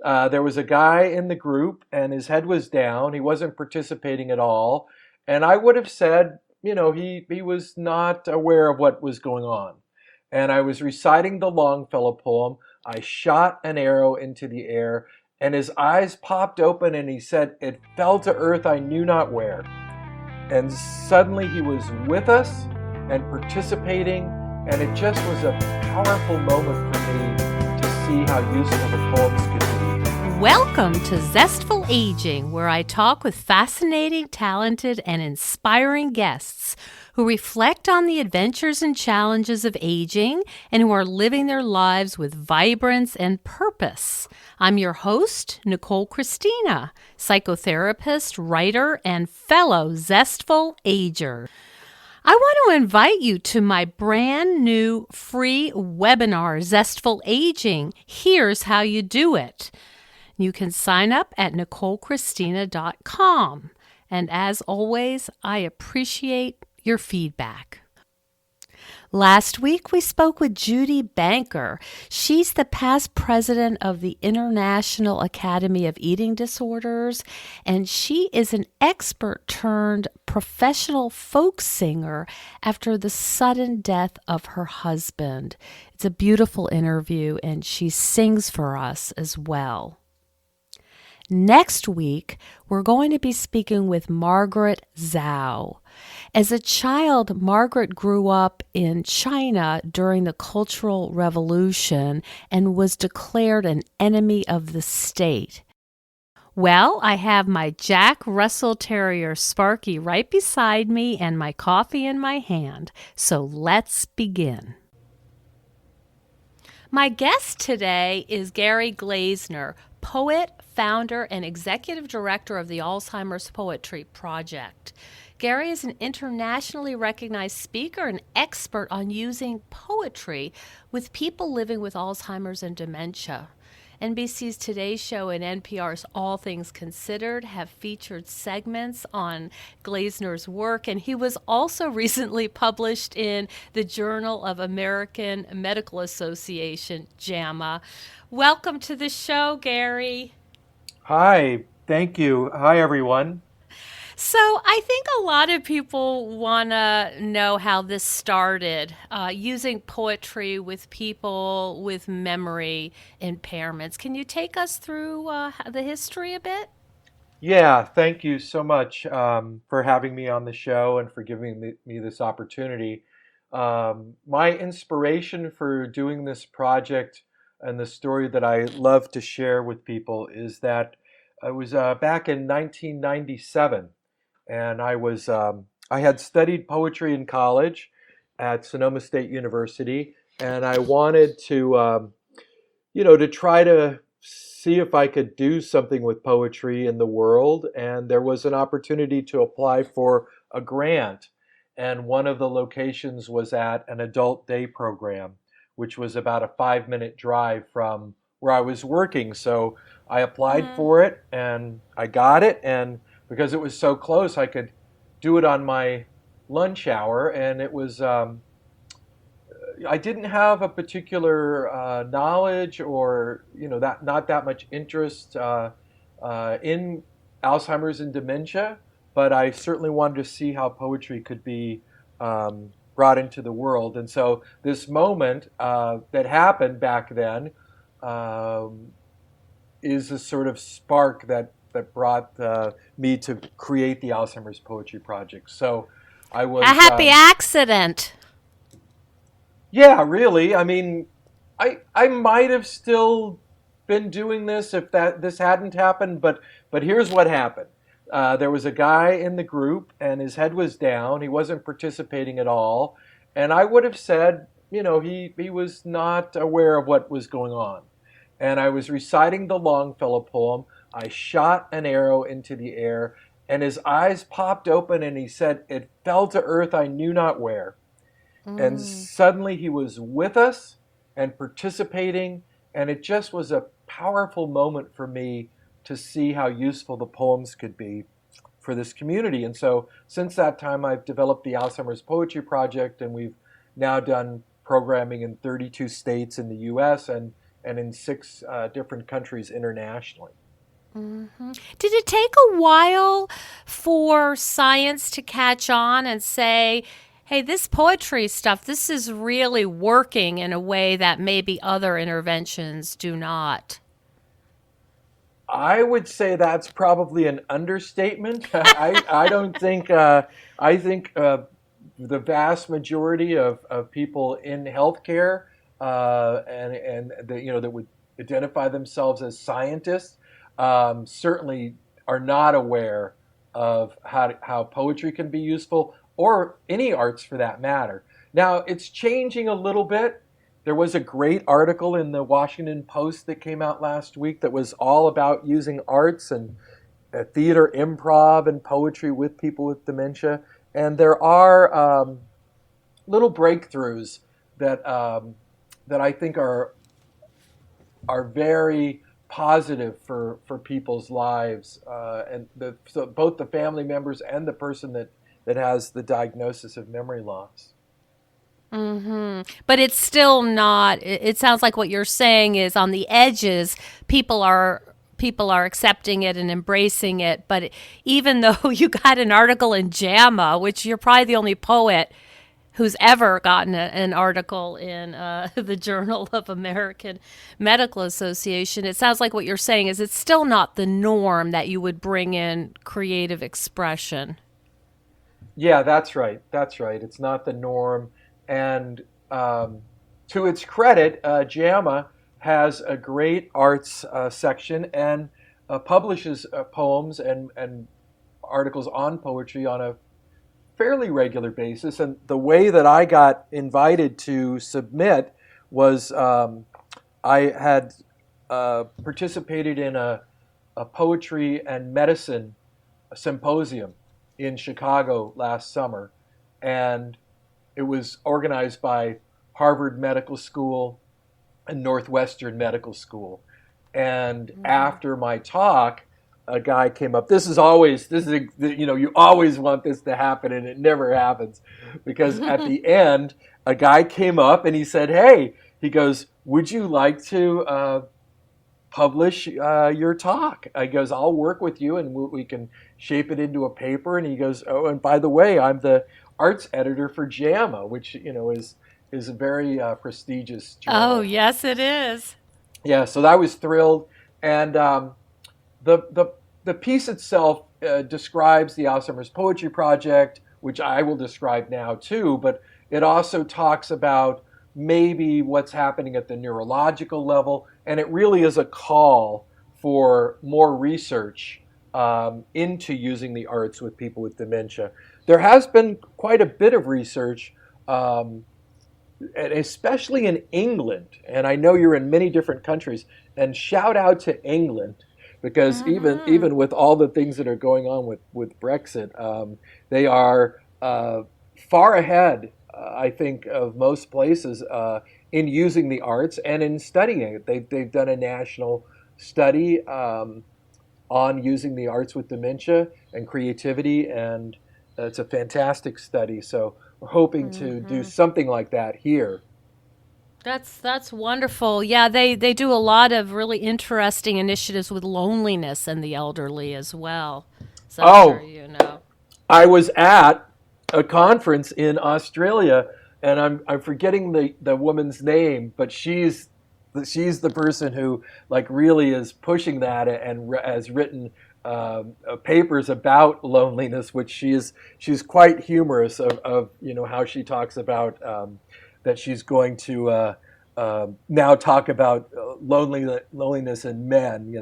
There was a guy in the group, and his head was down. He wasn't participating at all. And I would have said, he was not aware of what was going on. And I was reciting the Longfellow poem. I shot an arrow into the air, and his eyes popped open, and he said, "It fell to earth, I knew not where." And suddenly he was with us and participating, and it just was a powerful moment for me to see how useful the poems could be. Welcome to Zestful Aging, where I talk with fascinating, talented, and inspiring guests who reflect on the adventures and challenges of aging and who are living their lives with vibrance and purpose. I'm your host, Nicole Christina, psychotherapist, writer, and fellow Zestful Ager. I want to invite you to my brand new free webinar, Zestful Aging. Here's how you do it. You can sign up at NicoleChristina.com. And as always, I appreciate your feedback. Last week, we spoke with Judy Banker. She's the past president of the International Academy of Eating Disorders, and she is an expert turned professional folk singer after the sudden death of her husband. It's a beautiful interview, and she sings for us as well. Next week, we're going to be speaking with Margaret Zhao. As a child, Margaret grew up in China during the Cultural Revolution and was declared an enemy of the state. Well, I have my Jack Russell Terrier Sparky right beside me and my coffee in my hand. So let's begin. My guest today is Gary Glazner, poet, founder, and executive director of the Alzheimer's Poetry Project. Gary is an internationally recognized speaker and expert on using poetry with people living with Alzheimer's and dementia. NBC's Today Show and NPR's All Things Considered have featured segments on Glazner's work, and he was also recently published in the Journal of American Medical Association, JAMA. Welcome to the show, Gary. Hi, thank you. Hi, everyone. So I think a lot of people want to know how this started, using poetry with people with memory impairments. Can you take us through the history a bit? Yeah, thank you so much for having me on the show and for giving me this opportunity. My inspiration for doing this project and the story that I love to share with people is that I was back in 1997, and I had studied poetry in college at Sonoma State University, and I wanted to try to see if I could do something with poetry in the world. And there was an opportunity to apply for a grant. And one of the locations was at an adult day program, which was about a 5-minute drive from where I was working. So I applied for it and I got it. And because it was so close, I could do it on my lunch hour. And it was, I didn't have a particular knowledge or that not that much interest in Alzheimer's and dementia, but I certainly wanted to see how poetry could be brought into the world. And so this moment that happened back then is a sort of spark that brought me to create the Alzheimer's Poetry Project. So I was a happy accident. Yeah, really. I mean, I might have still been doing this if this hadn't happened, but here's what happened. There was a guy in the group, and his head was down. He wasn't participating at all, and I would have said, he was not aware of what was going on. And I was reciting the Longfellow poem. I shot an arrow into the air, and his eyes popped open, and he said, "It fell to earth, I knew not where." And suddenly he was with us and participating, and it just was a powerful moment for me to see how useful the poems could be for this community. And so since that time, I've developed the Alzheimer's Poetry Project, and we've now done programming in 32 states in the US and and in 6 different countries internationally. Did it take a while for science to catch on and say, hey, this poetry stuff, this is really working in a way that maybe other interventions do not? I would say that's probably an understatement. I don't think I think the vast majority of people in healthcare and that would identify themselves as scientists certainly are not aware of how poetry can be useful, or any arts for that matter. Now it's changing a little bit. There was a great article in the Washington Post that came out last week that was all about using arts and theater, improv, and poetry with people with dementia. And there are little breakthroughs that I think are very positive for people's lives, so both the family members and the person that has the diagnosis of memory loss. But it's still not. It sounds like what you're saying is on the edges, people are accepting it and embracing it. But even though you got an article in JAMA, which you're probably the only poet who's ever gotten an article in the Journal of American Medical Association, it sounds like what you're saying is it's still not the norm that you would bring in creative expression. Yeah, that's right. That's right. It's not the norm. And to its credit, JAMA has a great arts section and publishes poems and articles on poetry on a fairly regular basis. And the way that I got invited to submit was I had participated in a poetry and medicine symposium in Chicago last summer. And it was organized by Harvard Medical School and Northwestern Medical School. And after my talk, a guy came up. You always want this to happen, and it never happens, because at the end, a guy came up and he said, "Hey," he goes, "would you like to publish your talk?" I goes, "I'll work with you, and we can shape it into a paper." And he goes, "Oh, and by the way, I'm the arts editor for JAMA, which is a very prestigious Oh, journal." yes, it is. Yeah, so I was thrilled, and the piece itself describes the Alzheimer's Poetry Project, which I will describe now too. But it also talks about maybe what's happening at the neurological level, and it really is a call for more research into using the arts with people with dementia. There has been quite a bit of research, and especially in England, and I know you're in many different countries, and shout out to England, because even with all the things that are going on with Brexit, they are far ahead, I think, of most places in using the arts and in studying it. They've done a national study on using the arts with dementia and creativity, and it's a fantastic study. So we're hoping to do something like that here. That's wonderful. Yeah, they do a lot of really interesting initiatives with loneliness and the elderly as well. So I'm sure Oh, you know. I was at a conference in Australia, and I'm forgetting the woman's name, but she's the person who like really is pushing that and has written papers about loneliness, which she's quite humorous of how she talks about that she's going to now talk about loneliness in men.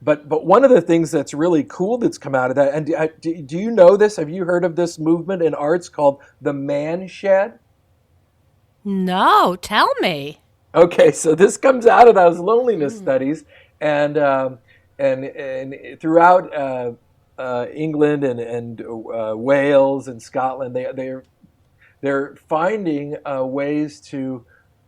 But one of the things that's really cool that's come out of that, and do you know this? Have you heard of this movement in arts called the man shed? No, tell me. Okay, so this comes out of those loneliness studies, and and throughout England and Wales and Scotland, they're finding ways to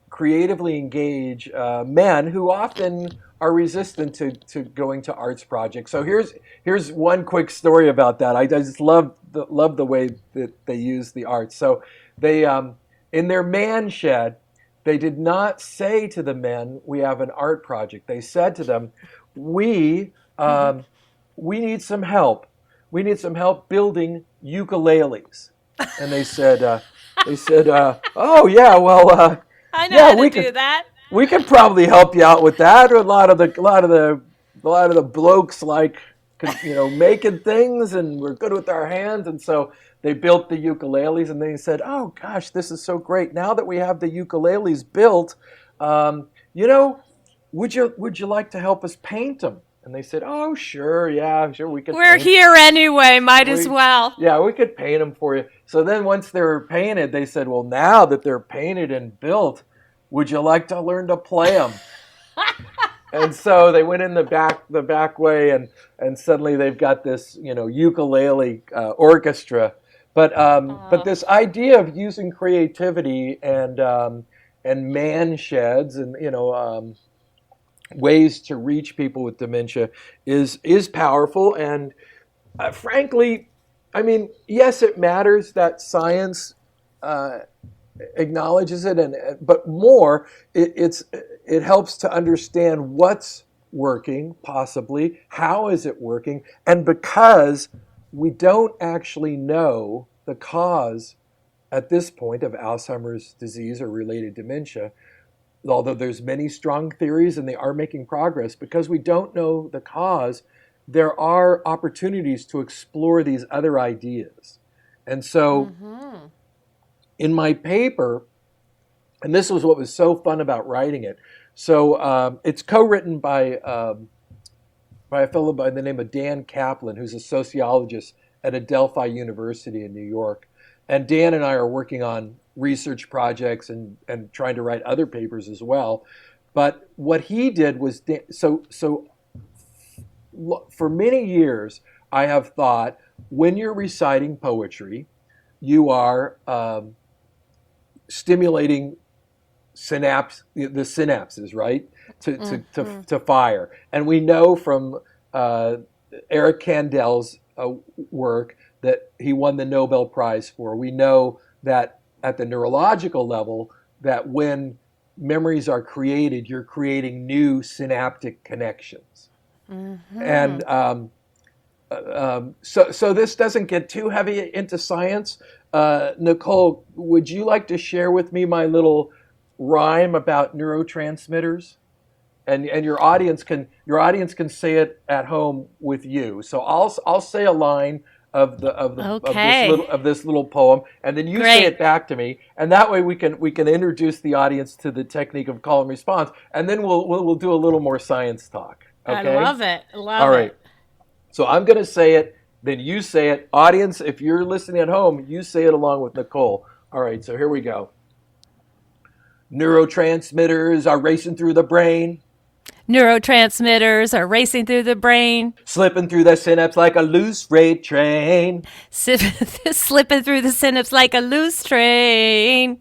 creatively engage men who often are resistant to going to arts projects. So here's one quick story about that. I just love the way that they use the arts. So they in their man shed, they did not say to the men, we have an art project. They said to them, we, um, we need some help. We need some help building ukuleles. And oh yeah, well, I know yeah, how to do that. we could probably help you out with that. A lot of the blokes like, making things, and we're good with our hands. And so they built the ukuleles, and they said, "Oh gosh, this is so great! Now that we have the ukuleles built, um, you know, would you like to help us paint them?" And they said, "Oh sure, yeah, sure, we could We're paint. here anyway. Might as We well. Yeah, we could paint them for you." So then once they were painted, they said, "Well, now that they're painted and built, would you like to learn to play them?" And so they went in the back way, and suddenly they've got this ukulele orchestra. But Oh. this idea of using creativity and man sheds and ways to reach people with dementia is powerful. And frankly, I mean, yes, it matters that science uh, acknowledges it, but more, it helps to understand what's working, possibly how is it working, and because we don't actually know the cause at this point of Alzheimer's disease or related dementia, although there's many strong theories and they are making progress, because we don't know the cause, there are opportunities to explore these other ideas. And so Mm-hmm. in my paper, and this was what was so fun about writing it. So it's co-written by a fellow by the name of Dan Kaplan, who's a sociologist at Adelphi University in New York. And Dan and I are working on research projects and trying to write other papers as well. But what he did was for many years, I have thought when you're reciting poetry, you are stimulating the synapses, right, to fire. And we know from Eric Kandel's work that he won the Nobel Prize for. We know that at the neurological level, that when memories are created, you're creating new synaptic connections. Mm-hmm. And so this doesn't get too heavy into science. Nicole, would you like to share with me my little rhyme about neurotransmitters? And your audience can say it at home with you. So I'll say a line Okay. of this little poem, and then you say Great. it back to me, and that way we can introduce the audience to the technique of call and response, and then we'll do a little more science talk. I Okay? love it. All Love right. it. So I'm going to say it, then you say it. Audience, if you're listening at home, you say it along with Nicole. All right, so here we go. Neurotransmitters are racing through the brain, Neurotransmitters are racing through the brain, slipping through the synapse like a loose freight train. slipping through the synapse like a loose train.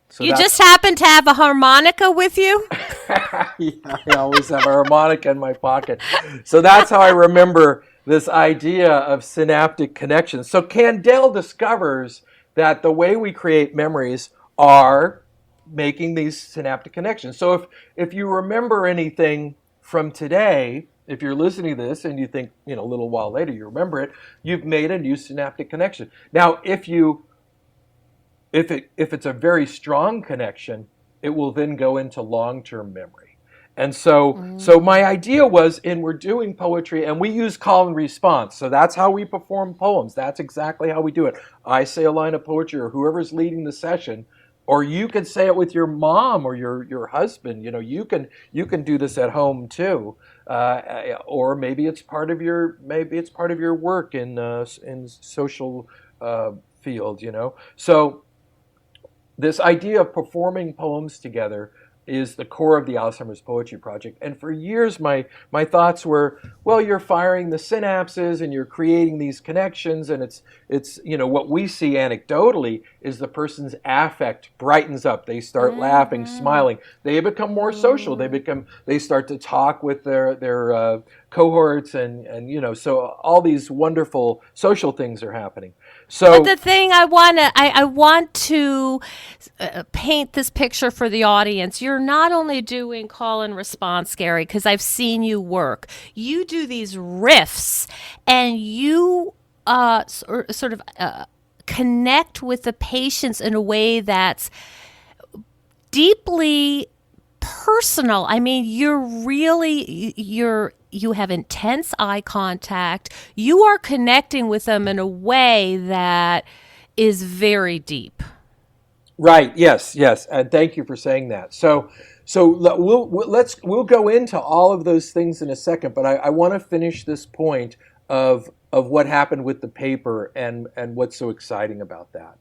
So You that's just happen to have a harmonica with you? yeah, I always have a harmonica in my pocket. So that's how I remember this idea of synaptic connections. So Candell discovers that the way we create memories are making these synaptic connections. So if you remember anything from today, if you're listening to this and you think, a little while later you remember it, you've made a new synaptic connection. Now, if it's a very strong connection, it will then go into long-term memory. And so my idea was, and we're doing poetry and we use call and response. So that's how we perform poems. That's exactly how we do it. I say a line of poetry, or whoever's leading the session, or you can say it with your mom or your husband. You can do this at home too, or maybe it's part of your work in social field. So this idea of performing poems together is the core of the Alzheimer's Poetry Project. And for years, my thoughts were, well, you're firing the synapses and you're creating these connections, and it's what we see anecdotally is the person's affect brightens up. They start laughing, smiling. They become more social. They start to talk with their cohorts, and so all these wonderful social things are happening. But So the thing I want to paint this picture for the audience. You're not only doing call and response, Gary, because I've seen you work. You do these riffs, and you sort of connect with the patients in a way that's deeply personal. I mean, you have intense eye contact. You are connecting with them in a way that is very deep. right, yes, and thank you for saying that. So we'll go into all of those things in a second, but I want to finish this point of what happened with the paper and what's so exciting about that.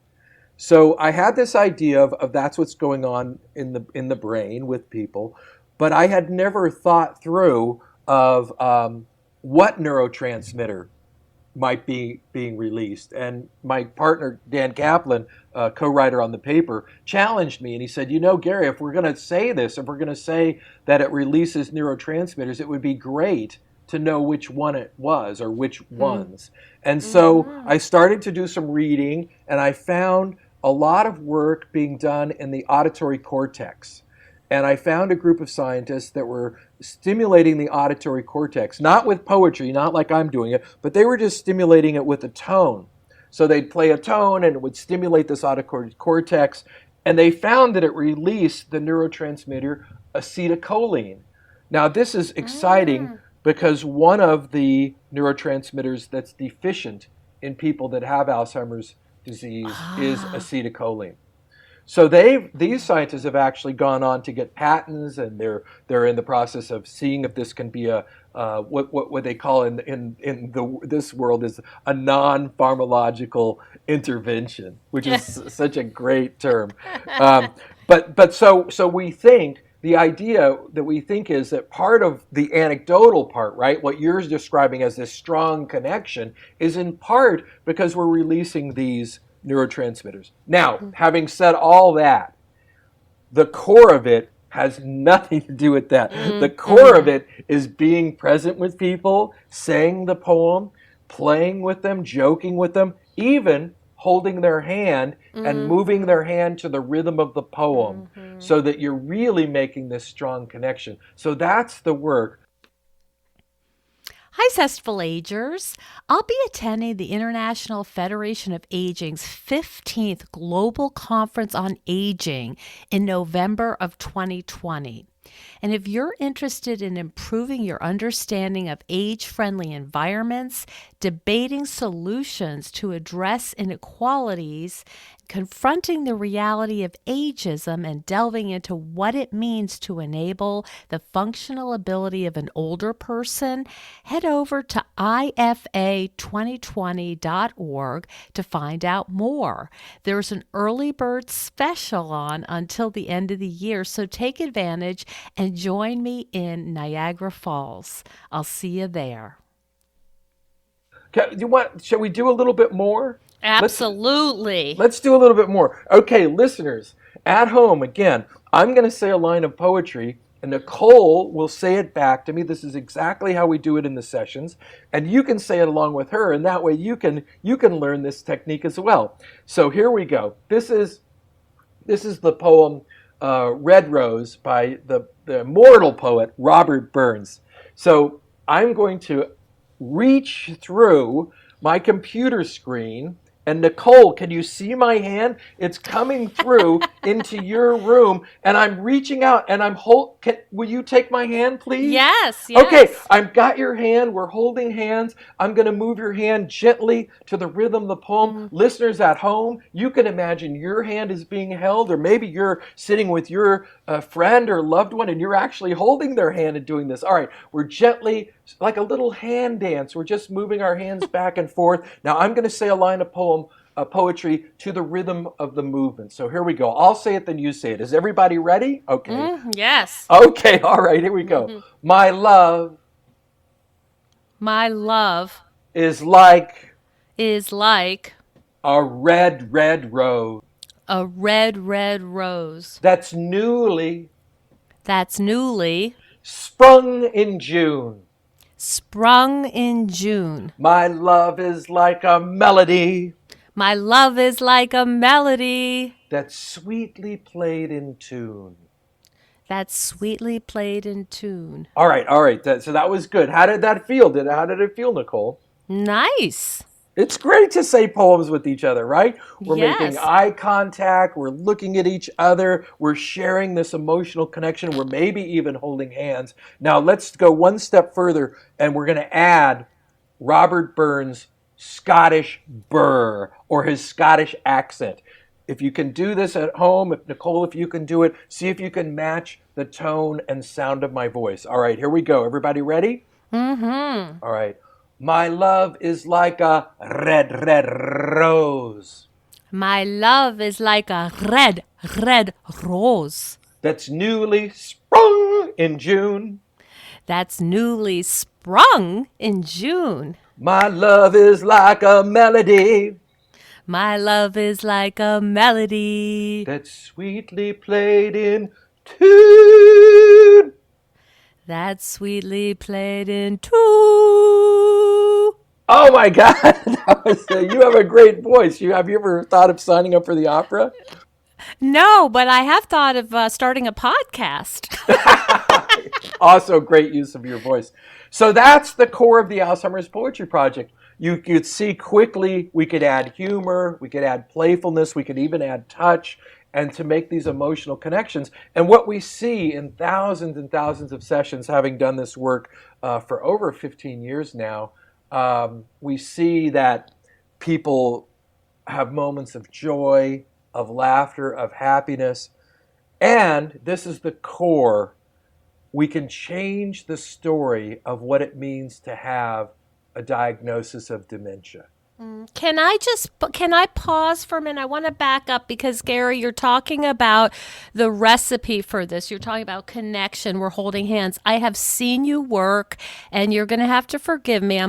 So I had this idea of that's what's going on in the brain with people, but I had never thought through of what neurotransmitter might be being released. And my partner, Dan Kaplan, co-writer on the paper, challenged me, and he said, Gary, if we're going to say this, if we're going to say that it releases neurotransmitters, it would be great to know which one it was or which ones. And so I started to do some reading, and I found a lot of work being done in the auditory cortex. And I found a group of scientists that were stimulating the auditory cortex, not with poetry, not like I'm doing it, but they were just stimulating it with a tone. So they'd play a tone and it would stimulate this auditory cortex, and they found that it released the neurotransmitter acetylcholine. Now this is exciting because one of the neurotransmitters that's deficient in people that have Alzheimer's disease is acetylcholine. So these scientists have actually gone on to get patents, and they're in the process of seeing if this can be a what they call in this world is a non-pharmacological intervention, which is such a great term. So we think the idea that we think is that part of the anecdotal part, right, what you're describing as this strong connection, is in part because we're releasing these neurotransmitters. Now, having said all that, the core of it has nothing to do with that. The core of it is being present with people, saying the poem, playing with them, joking with them, even holding their hand and moving their hand to the rhythm of the poem, so that you're really making this strong connection. So that's the work. Hi, Zestful Agers. I'll be attending the International Federation of Aging's 15th Global Conference on Aging in November of 2020. And if you're interested in improving your understanding of age-friendly environments, debating solutions to address inequalities, confronting the reality of ageism, and delving into what it means to enable the functional ability of an older person, head over to ifa2020.org to find out more. There's an early bird special on until the end of the year, so take advantage and join me in Niagara Falls. I'll see you there. Shall we do a little bit more? Absolutely. Let's do a little bit more. Okay, listeners, at home, again, I'm going to say a line of poetry, and Nicole will say it back to me. This is exactly how we do it in the sessions, and you can say it along with her, and that way you can learn this technique as well. So here we go. This is the poem Red Rose by the immortal poet Robert Burns. So I'm going to reach through my computer screen, and Nicole, can you see my hand? It's coming through into your room, and I'm reaching out, and will you take my hand, please? Yes. Okay, I've got your hand. We're holding hands. I'm going to move your hand gently to the rhythm of the poem. Listeners at home, you can imagine your hand is being held, or maybe you're sitting with your friend or loved one, and you're actually holding their hand and doing this. All right, we're gently, like a little hand dance. We're just moving our hands back and forth. Now I'm going to say a line of poem poetry to the rhythm of the movement. So here we go. I'll say it, then you say it. Is everybody ready? Okay. Yes. Okay, all right, here we go. My love My love is like is like a red, red rose a red, red rose that's newly that's newly sprung in June. sprung in June. My love is like a melody My love is like a melody that's sweetly played in tune. that's sweetly played in tune. All right, all right. So that was good. How did that feel? How did it feel, Nicole? Nice. It's great to say poems with each other, right? We're making Yes. eye contact. We're looking at each other. We're sharing this emotional connection. We're maybe even holding hands. Now let's go one step further, and we're going to add Robert Burns' Scottish burr, or his Scottish accent. If you can do this at home, if you can do it, see if you can match the tone and sound of my voice. All right, here we go. Everybody ready? Mm-hmm. All right. My love is like a red, red rose My love is like a red, red rose that's newly sprung in June. that's newly sprung in June. My love is like a melody My love is like a melody that's sweetly played in tune. that's sweetly played in two. Oh my God! You have a great voice. Have you ever thought of signing up for the opera? No, but I have thought of starting a podcast. Also, great use of your voice. So that's the core of the Alzheimer's Poetry Project. You could see quickly we could add humor, we could add playfulness, we could even add touch, and to make these emotional connections. And what we see in thousands and thousands of sessions, having done this work for over 15 years now, we see that people have moments of joy, of laughter, of happiness. And this is the core. We can change the story of what it means to have a diagnosis of dementia. Can I pause for a minute? I want to back up because Gary, you're talking about the recipe for this. You're talking about connection. We're holding hands. I have seen you work, and you're going to have to forgive me.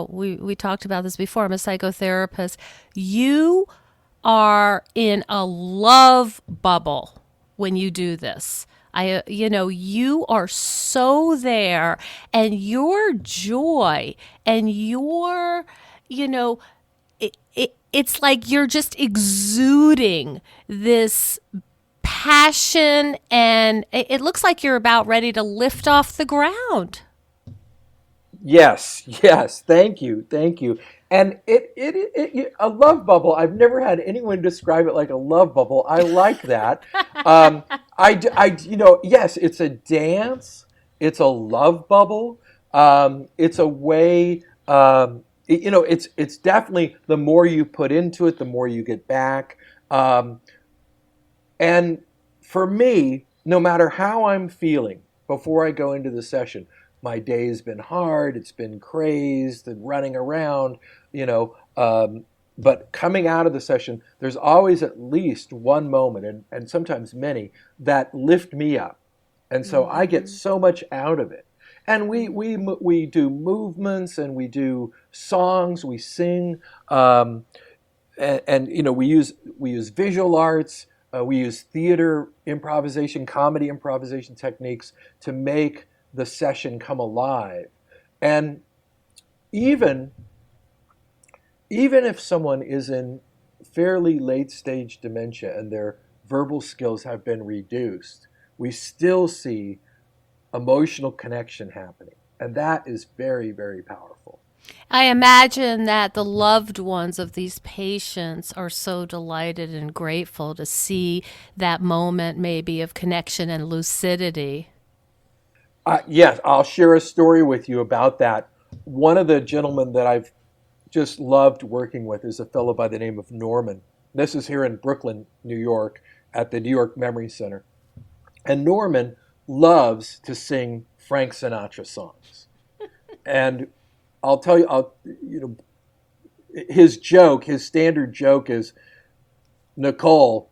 We talked about this before. I'm a psychotherapist. You are in a love bubble when you do this. You are so there, and your joy and your, it's like you're just exuding this passion, and it looks like you're about ready to lift off the ground. Yes, yes. Thank you, thank you. And a love bubble. I've never had anyone describe it like a love bubble. I like that. Yes, it's a dance. It's a love bubble. It's a way. It's definitely the more you put into it, the more you get back. And for me, no matter how I'm feeling before I go into the session, my day's been hard, it's been crazed and running around, but coming out of the session, there's always at least one moment, and sometimes many, that lift me up. And so I get so much out of it. And we do movements, and we do songs, we sing, we use visual arts, we use theater improvisation, comedy improvisation techniques to make the session come alive. And even if someone is in fairly late stage dementia and their verbal skills have been reduced, we still see emotional connection happening. And that is very, very powerful. I imagine that the loved ones of these patients are so delighted and grateful to see that moment maybe of connection and lucidity. Yes, I'll share a story with you about that. One of the gentlemen that I've just loved working with is a fellow by the name of Norman. This is here in Brooklyn, New York, at the New York Memory Center. And Norman loves to sing Frank Sinatra songs. And I'll tell you, his standard joke is, Nicole,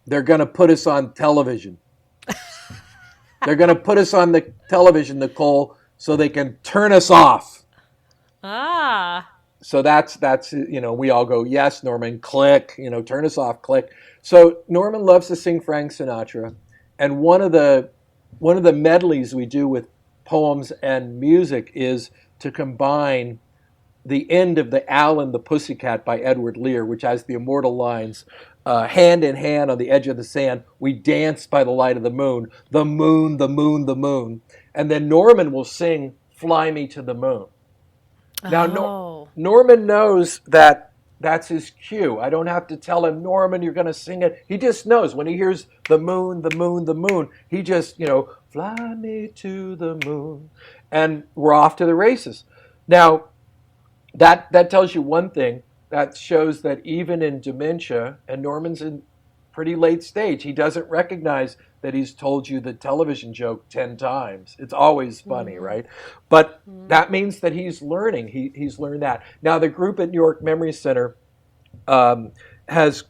they're going to put us on television. They're going to put us on the television, Nicole, so they can turn us off. Ah. So that's we all go, yes, Norman, click, turn us off, click. So Norman loves to sing Frank Sinatra, and one of the medleys we do with poems and music is to combine the end of the Owl and the Pussycat by Edward Lear, which has the immortal lines, hand in hand on the edge of the sand, we dance by the light of the moon, the moon, the moon, the moon. And then Norman will sing Fly Me to the Moon. Now, Oh. Norman knows that that's his cue. I don't have to tell him, Norman, you're going to sing it. He just knows when he hears the moon, the moon, the moon, he just, fly me to the moon. And we're off to the races. Now, that tells you one thing. That shows that even in dementia, and Norman's in pretty late stage, he doesn't recognize that he's told you the television joke 10 times. It's always funny, right? But that means that he's learning. He's learned that. Now, the group at New York Memory Center has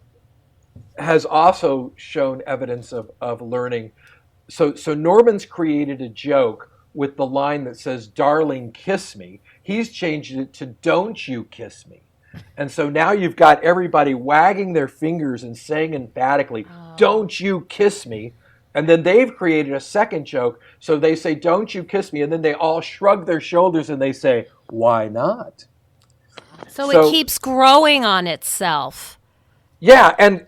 also shown evidence of learning. So Norman's created a joke with the line that says, darling, kiss me. He's changed it to, don't you kiss me. And so now you've got everybody wagging their fingers and saying emphatically, don't you kiss me. And then they've created a second joke. So they say, don't you kiss me. And then they all shrug their shoulders and they say, why not? So it keeps growing on itself. Yeah, and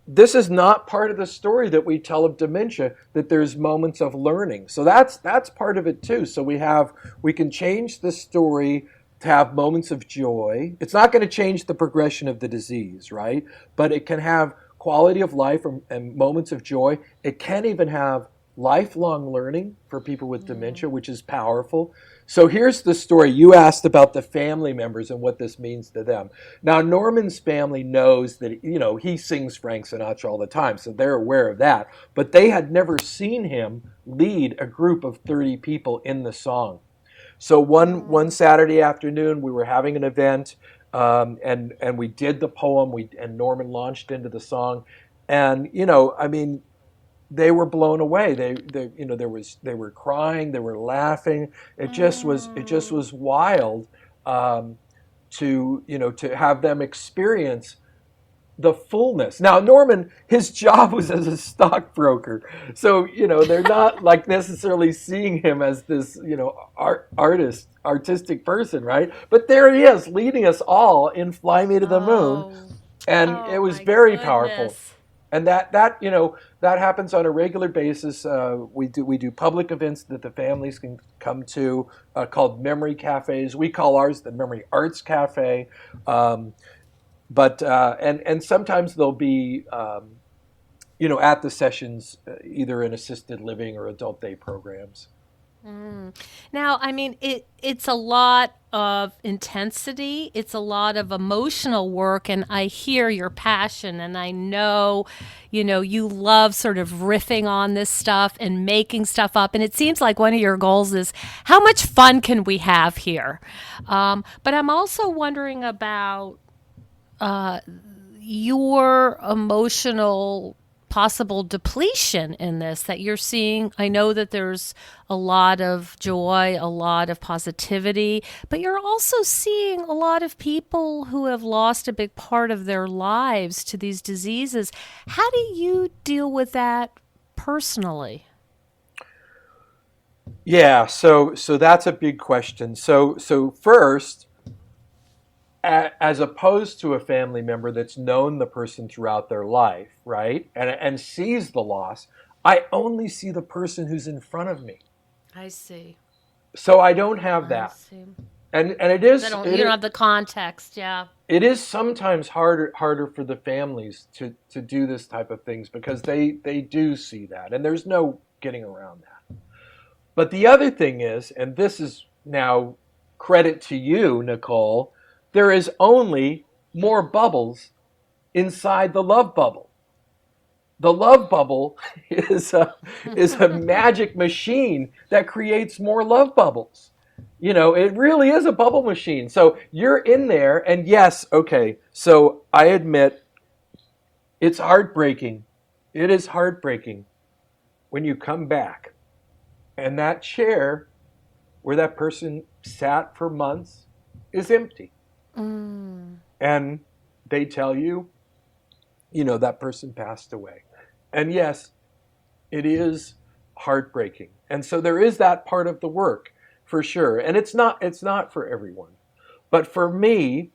this is not part of the story that we tell of dementia, that there's moments of learning. So that's part of it too. So we can change the story to have moments of joy. It's not going to change the progression of the disease, right? But it can have quality of life and moments of joy. It can even have lifelong learning for people with dementia, which is powerful. So here's the story. You asked about the family members and what this means to them. Now, Norman's family knows that, he sings Frank Sinatra all the time, so they're aware of that. But they had never seen him lead a group of 30 people in the song. So one Saturday afternoon, we were having an event, and we did the poem, and Norman launched into the song. And, they were blown away. They were crying, they were laughing. It just was wild to have them experience the fullness. Now, Norman, his job was as a stockbroker, so they're not like necessarily seeing him as this artistic person, right? But there he is, leading us all in "Fly Me to the Moon," and it was very powerful. And that happens on a regular basis. We do public events that the families can come to, called memory cafes. We call ours the Memory Arts Cafe. But sometimes they'll be at the sessions, either in assisted living or adult day programs. Now, it's a lot of intensity. It's a lot of emotional work, and I hear your passion, and I know, you love sort of riffing on this stuff and making stuff up. And it seems like one of your goals is how much fun can we have here? But I'm also wondering about your emotional possible depletion in this that you're seeing. I know that there's a lot of joy, a lot of positivity, but you're also seeing a lot of people who have lost a big part of their lives to these diseases. How do you deal with that personally? Yeah, so that's a big question. So first, as opposed to a family member that's known the person throughout their life, right, and sees the loss, I only see the person who's in front of me. I see. So I don't have that. I see. And it is... You don't have the context, yeah. It is sometimes harder for the families to do this type of things because they do see that, and there's no getting around that. But the other thing is, and this is now credit to you, Nicole, there is only more bubbles inside the love bubble. The love bubble is a magic machine that creates more love bubbles. It really is a bubble machine. So you're in there, and yes, okay. So I admit it's heartbreaking. It is heartbreaking when you come back and that chair where that person sat for months is empty. Mm. And they tell you, that person passed away. And yes, it is heartbreaking. And so there is that part of the work for sure. And it's not for everyone. But for me,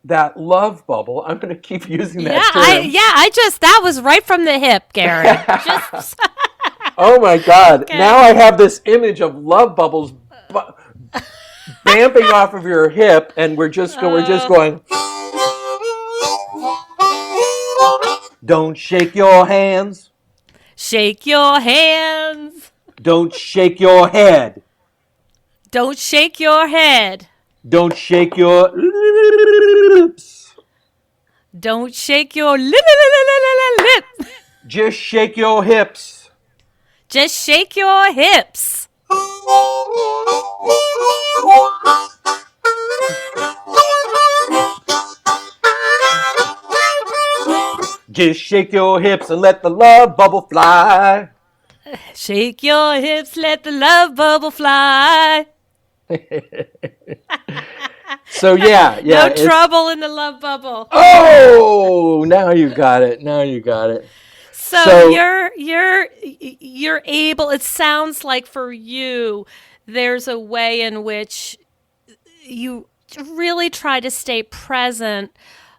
that love bubble, I'm going to keep using Yeah, that term. that was right from the hip, Gary. Just Oh my God. Now okay. I have this image of love bubbles bamping off of your hip, and we're just Uh, going, don't shake your hands. Shake your hands. Don't shake your head. Don't shake your head. Don't shake your lips. Don't shake your lip. Just shake your hips. Just shake your hips. Just shake your hips and let the love bubble fly. Shake your hips, let the love bubble fly. So yeah, No it's trouble in the love bubble. oh, now you got it. Now you got it. So So you're able, it sounds like for you there's a way in which you really try to stay present.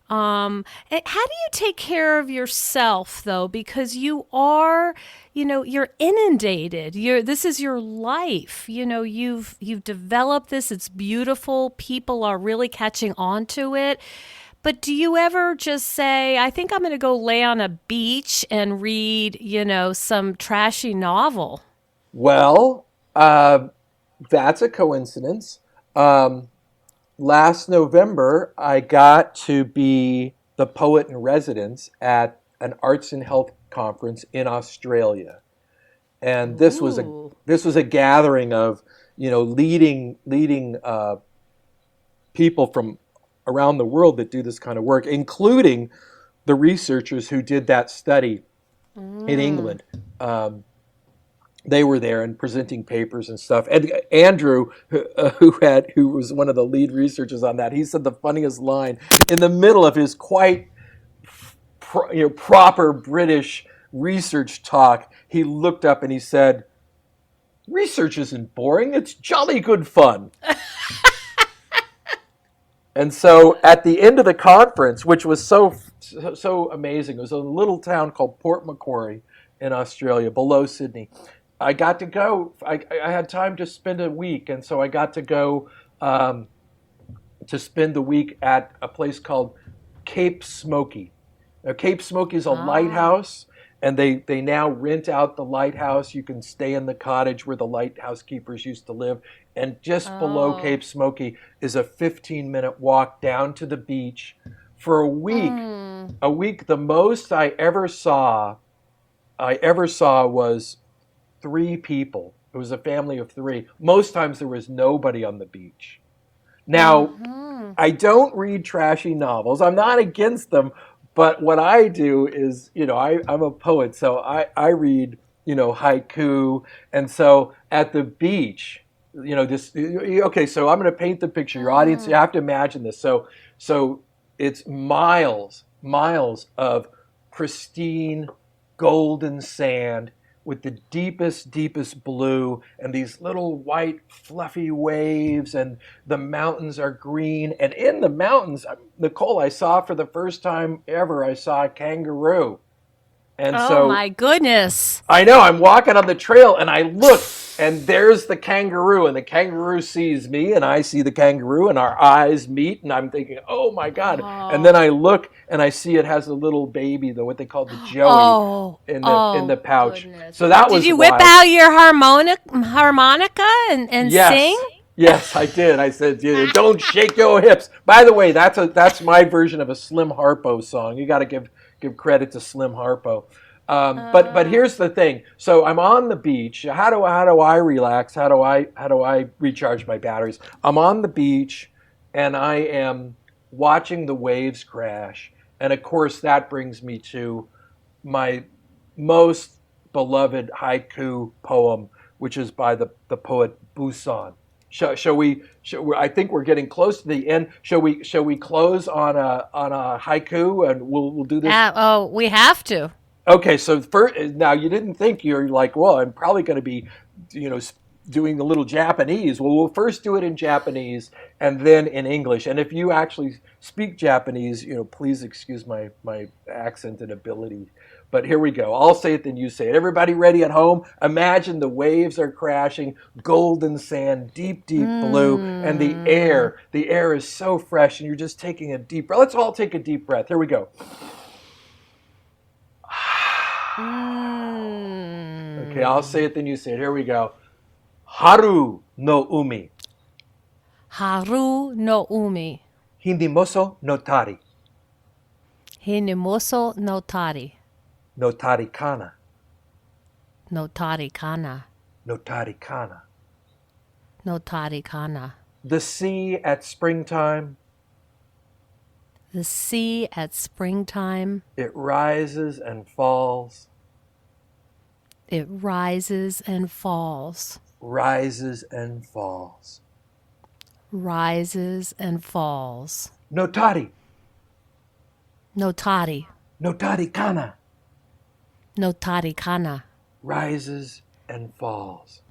How do you take care of yourself though? Because you are, you're inundated. This is your life. You've developed this. It's beautiful. People are really catching on to it. But do you ever just say, I think I'm going to go lay on a beach and read, some trashy novel? well, uh, that's a coincidence. Um, Last November, I got to be the poet in residence at an arts and health conference in Australia, and Ooh. this was a gathering of leading people from around the world that do this kind of work, including the researchers who did that study in Mm. England. Um, they were there and presenting papers and stuff. And Andrew, who was one of the lead researchers on that, he said the funniest line in the middle of his quite proper British research talk. He looked up and he said, "Research isn't boring; it's jolly good fun." And so at the end of the conference, which was so amazing, it was a little town called Port Macquarie in Australia, below Sydney. I got to go. I had time to spend a week, and so I got to go um, to spend the week at a place called Cape Smoky. Now, Cape Smoky is a Ah. lighthouse, and they now rent out the lighthouse. You can stay in the cottage where the lighthouse keepers used to live. And just below Oh. Cape Smoky is a 15-minute walk down to the beach for a week. Mm. A week, the most I ever saw was three people. It was a family of three. Most times there was nobody on the beach. Now, Mm-hmm. I don't read trashy novels. I'm not against them, but what I do is, I'm a poet, so I read, haiku. And so at the beach, this, okay, so I'm going to paint the picture. Your audience, you Mm. have to imagine this. So it's miles of pristine golden sand with the deepest blue and these little white fluffy waves, and the mountains are green. And in the mountains, Nicole, I saw for the first time ever, I saw a kangaroo. And Oh so my goodness. I know I'm walking on the trail and I look and there's the kangaroo, and the kangaroo sees me and I see the kangaroo, and our eyes meet, and I'm thinking, "Oh my God." And then Oh. I look and I see it has a little baby, the what they call the joey Oh. in the Oh pouch. goodness. So that Did was you whip wild. out your harmonica and sing? Yes. Yes, I did. I said, "Don't shake your hips." By the way, that's my version of a Slim Harpo song. You got to give credit to Slim Harpo. But here's the thing. So I'm on the beach. How do I relax? How do I recharge my batteries? I'm on the beach and I am watching the waves crash. And of course that brings me to my most beloved haiku poem, which is by the poet Busan. I think we're getting close to the end. Shall we close on a haiku and we'll do this. We have to. Okay, so first, now you didn't think you're like, well, I'm probably going to be, doing a little Japanese. Well, we'll first do it in Japanese and then in English. And if you actually speak Japanese, please excuse my accent and ability. But here we go. I'll say it, then you say it. Everybody ready at home? Imagine the waves are crashing, golden sand, deep, deep blue, and the air is so fresh, and you're just taking a deep breath. Let's all take a deep breath. Here we go. Okay, I'll say it, then you say it. Here we go. Haru no umi. Haru no umi. Hinimoso no tari. Hinimoso no tari. No tari kana. No tari kana. No tari kana. No tari kana. The sea at springtime. The sea at springtime. It rises and falls. It rises and falls. Rises and falls. Rises and falls. No tari. No tari. No tari kana. No tari kana. Rises and falls.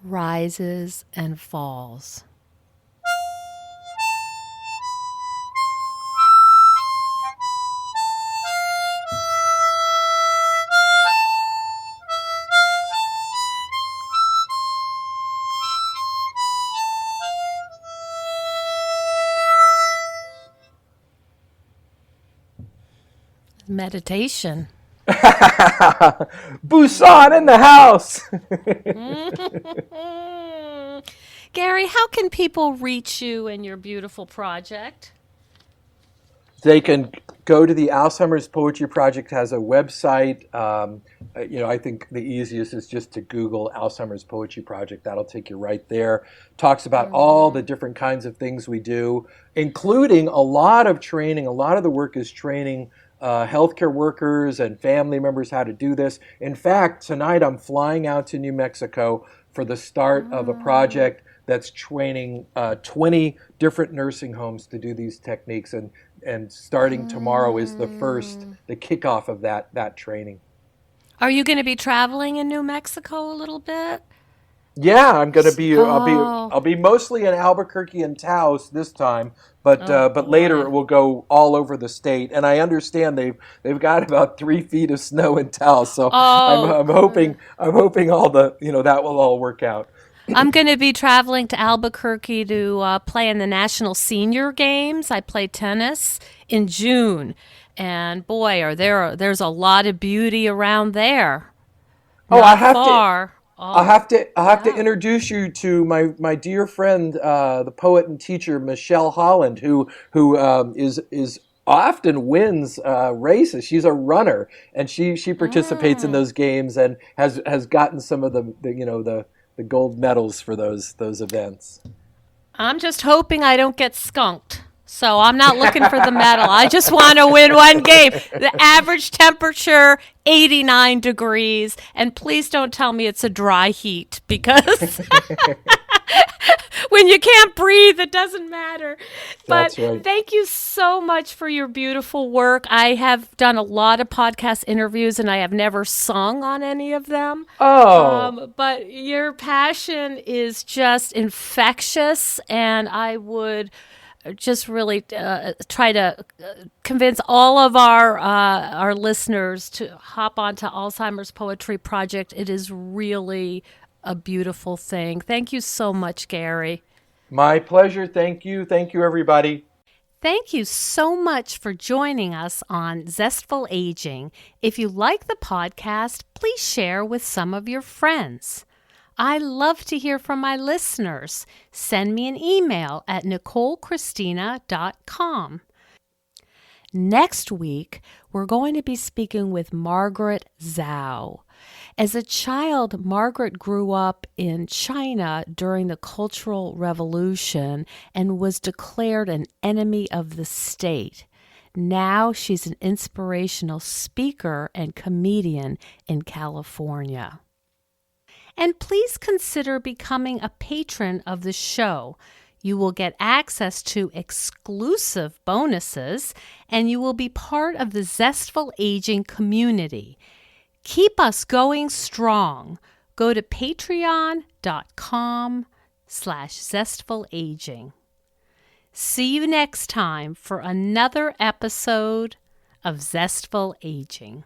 Rises and falls. Meditation. Busan in the house. Gary, how can people reach you and your beautiful project? They can go to the Alzheimer's Poetry Project, has a website. I think the easiest is just to Google Alzheimer's Poetry Project. That'll take you right there. Talks about all the different kinds of things we do, including a lot of training. A lot of the work is training healthcare workers and family members how to do this. In fact, tonight I'm flying out to New Mexico for the start of a project that's training 20 different nursing homes to do these techniques, and starting tomorrow is the kickoff of that training. Are you going to be traveling in New Mexico a little bit? Yeah, I'm going to be. I'll be mostly in Albuquerque and Taos this time, but later it will go all over the state. And I understand they've got about 3 feet of snow in Taos, so I'm hoping all that will all work out. I'm going to be traveling to Albuquerque to play in the National Senior Games. I play tennis in June, and boy, there's a lot of beauty around there. I'll have to introduce you to my dear friend, the poet and teacher Michelle Holland, who is often wins races. She's a runner, and she participates in those games and has gotten some of the gold medals for those events. I'm just hoping I don't get skunked. So I'm not looking for the medal. I just want to win one game. The average temperature, 89 degrees. And please don't tell me it's a dry heat, because when you can't breathe, it doesn't matter. But That's right. Thank you so much for your beautiful work. I have done a lot of podcast interviews, and I have never sung on any of them. But your passion is just infectious, and I would just really try to convince all of our listeners to hop onto Alzheimer's Poetry Project. It is really a beautiful thing. Thank you so much, Gary. My pleasure. Thank you. Thank you, everybody. Thank you so much for joining us on Zestful Aging. If you like the podcast, please share with some of your friends. I love to hear from my listeners. Send me an email at NicoleChristina.com. Next week, we're going to be speaking with Margaret Zhao. As a child, Margaret grew up in China during the Cultural Revolution and was declared an enemy of the state. Now she's an inspirational speaker and comedian in California. And please consider becoming a patron of the show. You will get access to exclusive bonuses, and you will be part of the Zestful Aging community. Keep us going strong. Go to patreon.com/zestfulaging. See you next time for another episode of Zestful Aging.